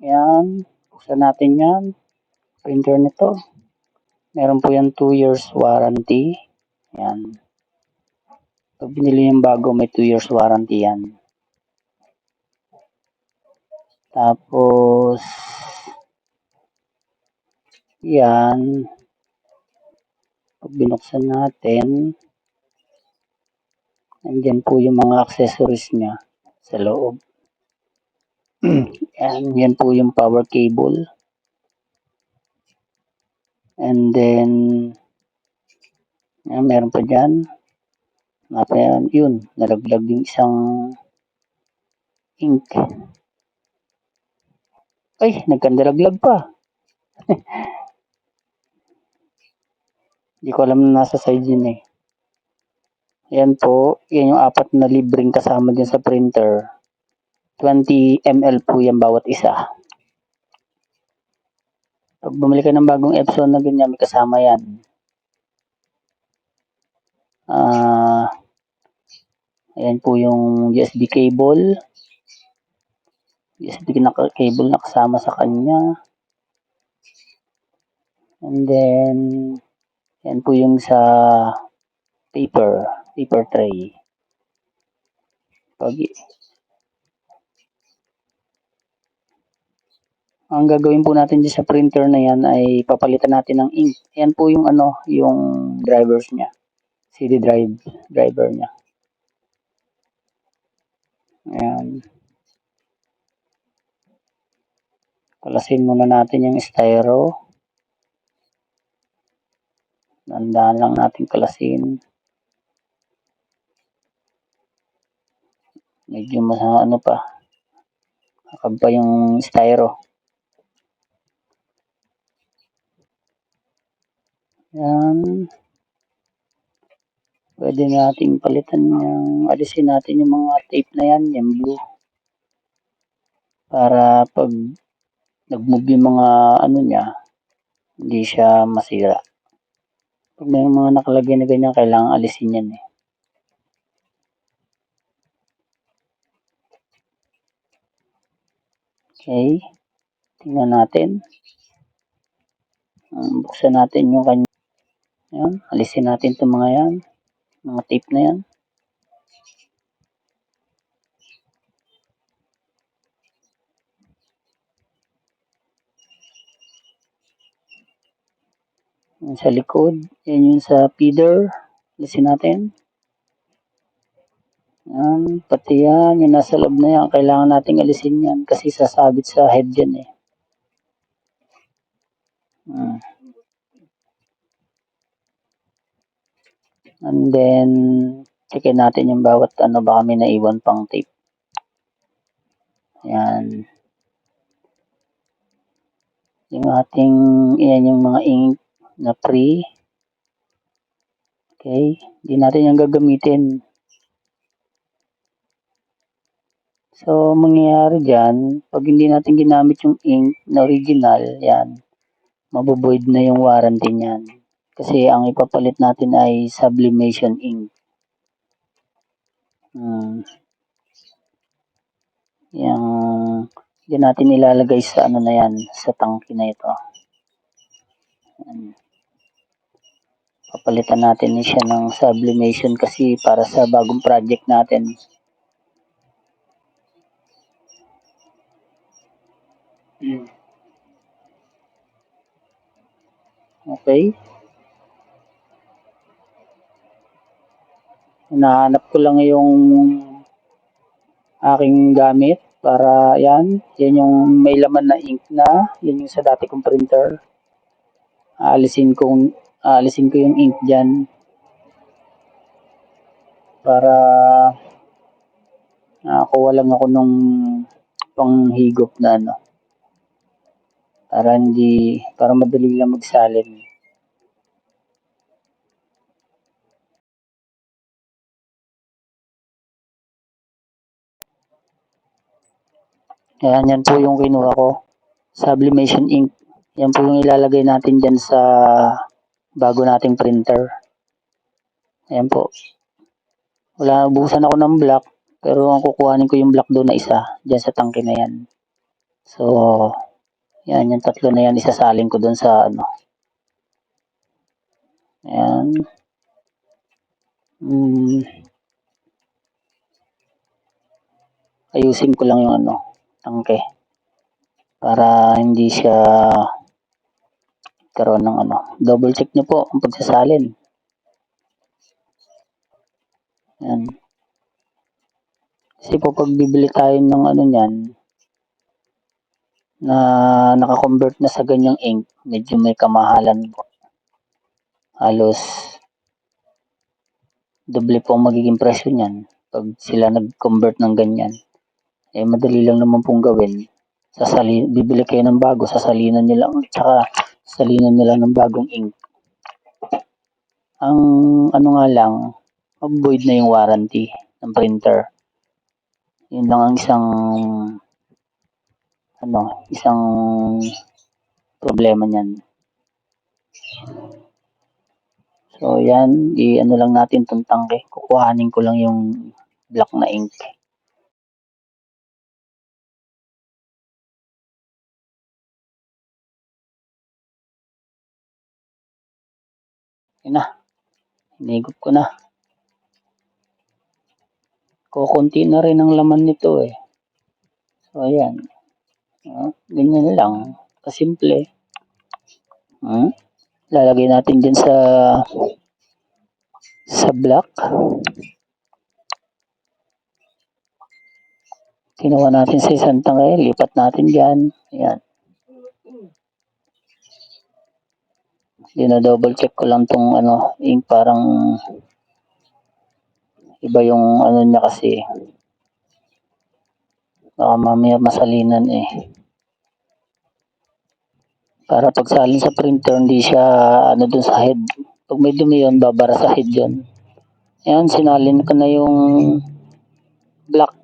Yan. Buksan natin yan. Printer nito. Meron po yan 2 years warranty. Yan. Pag binili yung bago, may 2 years warranty yan. Tapos, yan. Pag binuksan natin, andyan po yung mga accessories niya sa loob. yan po yung power cable. And then, meron pa dyan. Yun, nalaglag yung isang ink. Ay, nagkandalaglag pa. Hindi ko alam na nasa side yun eh. Yan po, yan yung 4 na libreng kasama dyan sa printer. 20 ml po yan bawat isa. Pag bumili ka ng bagong Epson na ganyan, may kasama yan. Ayan po yung USB cable. USB cable na kasama sa kanya. And then, yan po yung sa paper tray. Ang gagawin po natin dyan sa printer na yan ay papalitan natin ng ink. Yan po yung yung drivers niya. CD driver niya. Ayan. Kalasin muna natin yung styro. Dandahan lang natin kalasin. Medyo pa. Nakab pa yung styro. Yan. Pwede natin palitan alisin natin yung mga tape na yan, yung blue. Para pag nag-move yung mga niya, hindi siya masira. Pag may mga nakalagay na ganyan, kailangan alisin yan eh. Okay. Tingnan natin. Buksan natin yung kanya. Yan. Alisin natin itong mga yan. Mga tape na yan. Yan sa likod. Yan yung sa feeder. Alisin natin. Yan. Pati yan. Yung nasa loob na yan. Kailangan nating alisin yan. Kasi sasabit sa head yan eh. And then, checkin natin yung bawat baka may naiwan pang tape. Yan. Yan yung mga ink na free. Okay. Hindi natin yung gagamitin. So, mangyayari dyan, pag hindi natin ginamit yung ink na original, yan, mabuvoid na yung warranty niyan. Kasi ang ipapalit natin ay sublimation ink. Yung hindi natin ilalagay sa na yan, sa tangke na ito. Yan. Papalitan natin siya ng sublimation kasi para sa bagong project natin. Okay. Hinahanap ko lang yung aking gamit para yan yung may laman na ink na, yan yung sa dati kong printer. Aalisin ko yung ink diyan para nakakuha lang ako nung panghigop na para madali lang magsalin. Yan po yung kinuha ko. Sublimation ink. Yan po yung ilalagay natin dyan sa bago nating printer. Ayan po. Buhusan ako ng black, pero ang kukuhanin ko yung black doon na isa, dyan sa tangke na yan. So, yan, yung tatlo na yan, isasalin ko dun sa ano. Ayan. Ayusin ko lang yung ano, tangke. Para hindi siya karoon ng ano. Double check nyo po ang pagsasalin. Ayan. Kasi po pag bibili tayo ng ano niyan, na naka-convert na sa ganyang ink, medyo may kamahalan po. Halos doble po ang magiging presyo niyan pag sila nag-convert ng ganyan. Eh madali lang naman pong gawin. Bibili kayo ng bago, sasalinan niyo lang, tsaka salinan niyo lang ng bagong ink. Ang ano nga lang, mag-void na yung warranty ng printer. Yun lang ang isang problema niyan. So yan, i-ano lang natin tong tangke. Kukuhanin ko lang yung black na ink. Yun na, hinigop ko na. Kukunti na rin ang laman nito eh. So ayan, ganyan lang, kasimple. Lalagay natin dyan sa black. Kinuha natin sa isang tangke, lipat natin dyan. Ayan. Dino-double check ko lang tong ano, ink parang iba yung ano niya kasi. Baka mamaya masalinan eh. Para pagsalin sa printer, hindi siya ano dun sa head. Pag may dumi yun, babara sa head yun. Ayan, sinalin ko na yung black.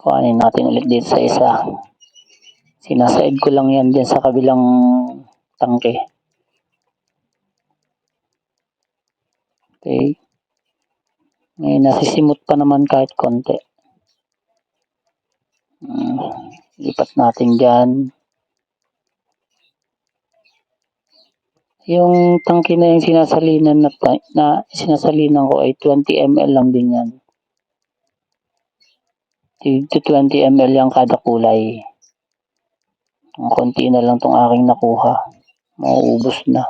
Kuhanin natin ulit dito sa isa. Sinasaid ko lang yan dyan sa kabilang tangke. Okay. Ngayon, nasisimot pa naman kahit konti. Lipat natin dyan. Yung tangke na yung sinasalinan na sinasalinan ko ay 20 ml lang din yan. 20 ml yung kada kulay. Ang konti na lang tong aking nakuha. Mauubos na.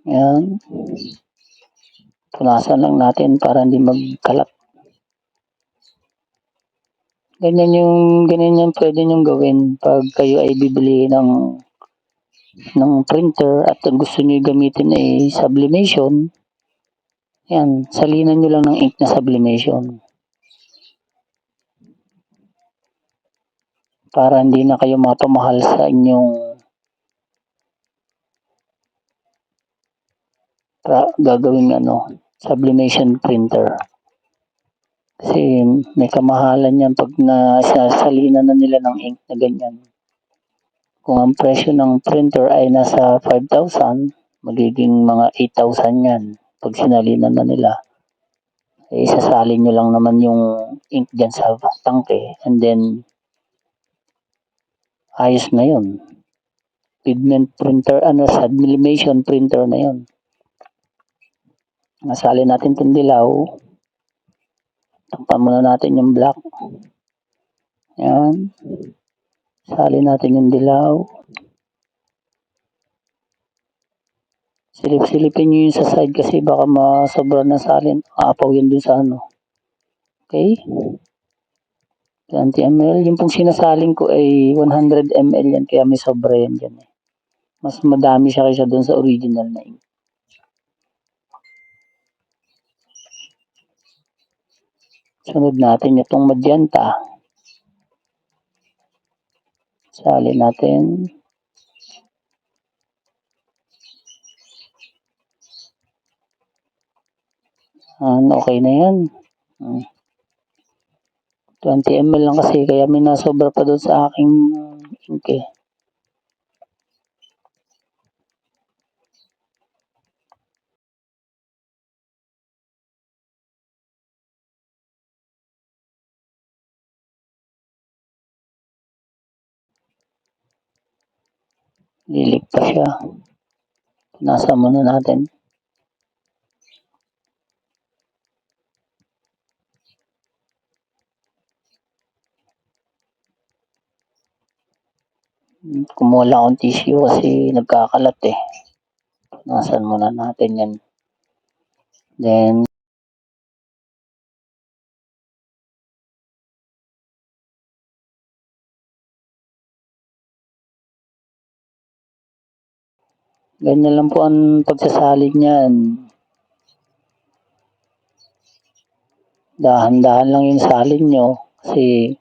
Yan. Punasan lang natin para hindi magkalat. Ganyan yung pwede nyong gawin pag kayo ay bibili ng printer at ang gusto nyo gamitin ay sublimation. Yan, salinan nyo lang ng ink na sublimation. Para hindi na kayo mapamahal sa inyong gagawing sublimation printer. Kasi may kamahalan yan pag nasasalinan na nila ng ink na ganyan. Kung ang presyo ng printer ay nasa 5,000, magiging mga 8,000 yan pag sinalinan na nila. Eh, isasalin nyo lang naman yung ink dyan sa tangke and then ayos na yun. Pigment printer, sublimation printer na yun. Nasalin natin itong dilaw. Takpan muna natin yung black. Yan. Salin natin yung dilaw. Silip-silipin nyo yung sa side kasi baka masobra na salin. Aapaw yun dun sa ano. Okay? 20 ml. Yung pong sinasalin ko ay 100 ml yan. Kaya may sobra yan dyan eh. Mas madami siya kaysa dun sa original na ink. Sunod natin itong magenta. Salin natin. Okay na yan. 20 ml lang kasi kaya may nasobra pa doon sa aking ink eh. Lilik pa siya. Punasan muna natin. Kumuha lang akong tissue kasi nagkakalat eh. Punasan muna natin yan. Then, ganyan lang po ang pagsasalin niyan. Dahan-dahan lang yung salin nyo. Kasi,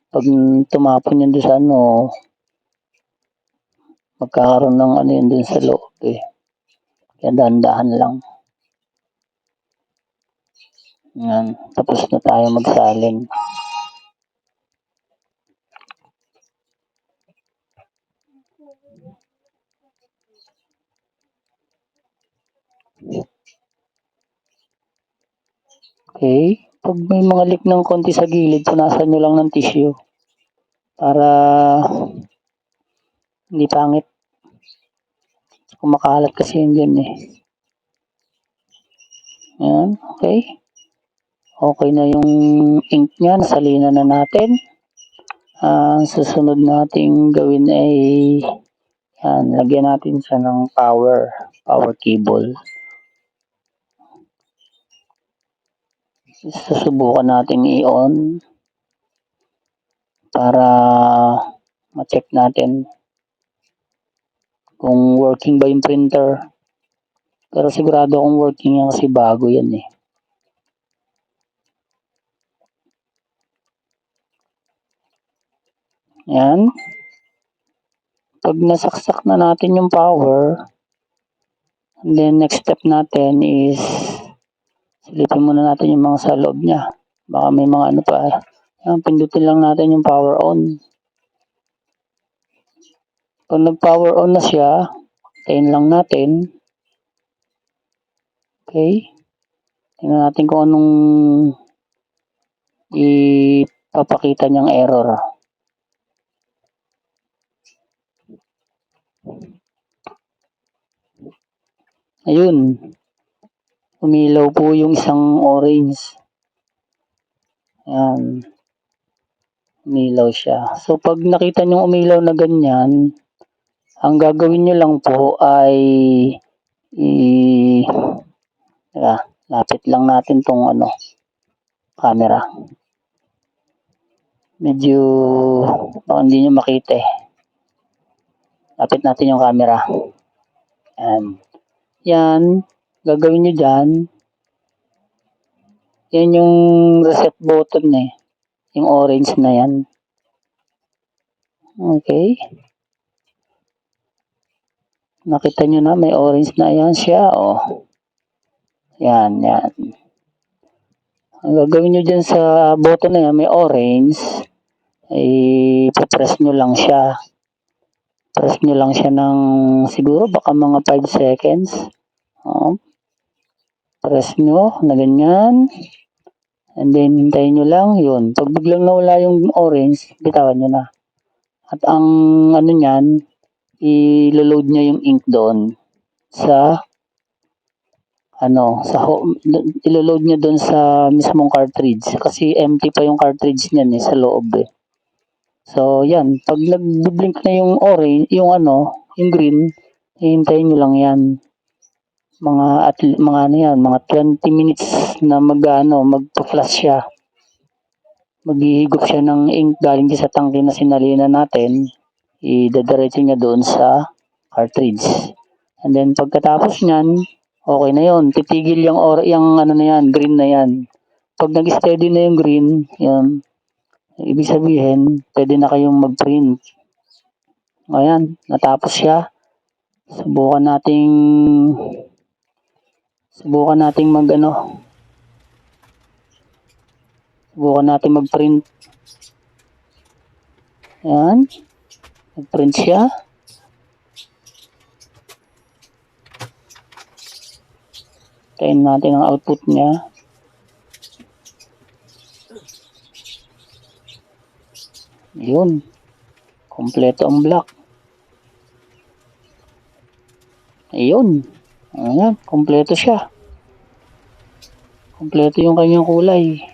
pag tumapon yun doon sa ano, magkakaroon ng ano yun doon sa loob eh. Kaya dahan-dahan lang. Yan. Tapos na tayo magsalin. Okay. Pag may mga leak ng konti sa gilid, punasan nyo lang ng tissue. Para hindi pangit. Kumakalat kasi yun dyan eh. Yan. Okay. Okay na yung ink niya. Nasalinan na natin. Ang susunod nating gawin ay yan, lagyan natin siya ng power cable. Susubukan natin i-on para ma-check natin kung working ba yung printer. Pero sigurado akong working yan kasi bago yan eh. Yan. Pag nasaksak na natin yung power, and then next step natin is silipin muna natin yung mga sa loob niya. Baka may mga ano pa. Yan, pindutin lang natin yung power on. Pag nag-power on na siya, tayin lang natin. Okay. Tingnan natin kung anong ipapakita niyang error. Ayun. Umilaw po yung isang orange. Ayan. Umilaw siya. So, pag nakita nyo umilaw na ganyan, ang gagawin nyo lang po ay lapit lang natin tong camera. Medyo baka hindi nyo makita eh. Lapit natin yung camera. Ayan. Yan. Gagawin nyo dyan. Yan yung reset button eh. Yung orange na yan. Okay. Nakita nyo na may orange na yan siya. Oh. Yan, yan. Ang gagawin nyo dyan sa button na yan, may orange. Ay, press nyo lang siya. Press nyo lang siya ng siguro baka mga 5 seconds. Oh. Press nyo na ganyan. And then, hintayin nyo lang. Yun. Pag biglang nawala yung orange, bitawan nyo na. At ang ano nyan, i-load niya yung ink doon sa ilo-load niya doon sa mismong cartridge kasi empty pa yung cartridge niyan eh sa loob eh. So yan, pag nag-blink na yung orange, yung green, hihintayin niyo lang yan. Mga 20 minutes na magpa-flash siya. Maghihigop siya ng ink galing sa tangke na sinalinan natin. Idadiretso niya doon sa cartridge. And then pagkatapos niyan, okay na yon. Titigil yung green na yan. Pag nag-steady na yung green, yan, ibig sabihin, pwede na kayong mag-print. Ayan, natapos siya. Subukan nating mag-print. Ayan, mag-print siya. Tayin natin ang output niya. Yun. Kompleto ang block. Ayun. Ayan, kumpleto siya. Kumpleto yung kanyang kulay.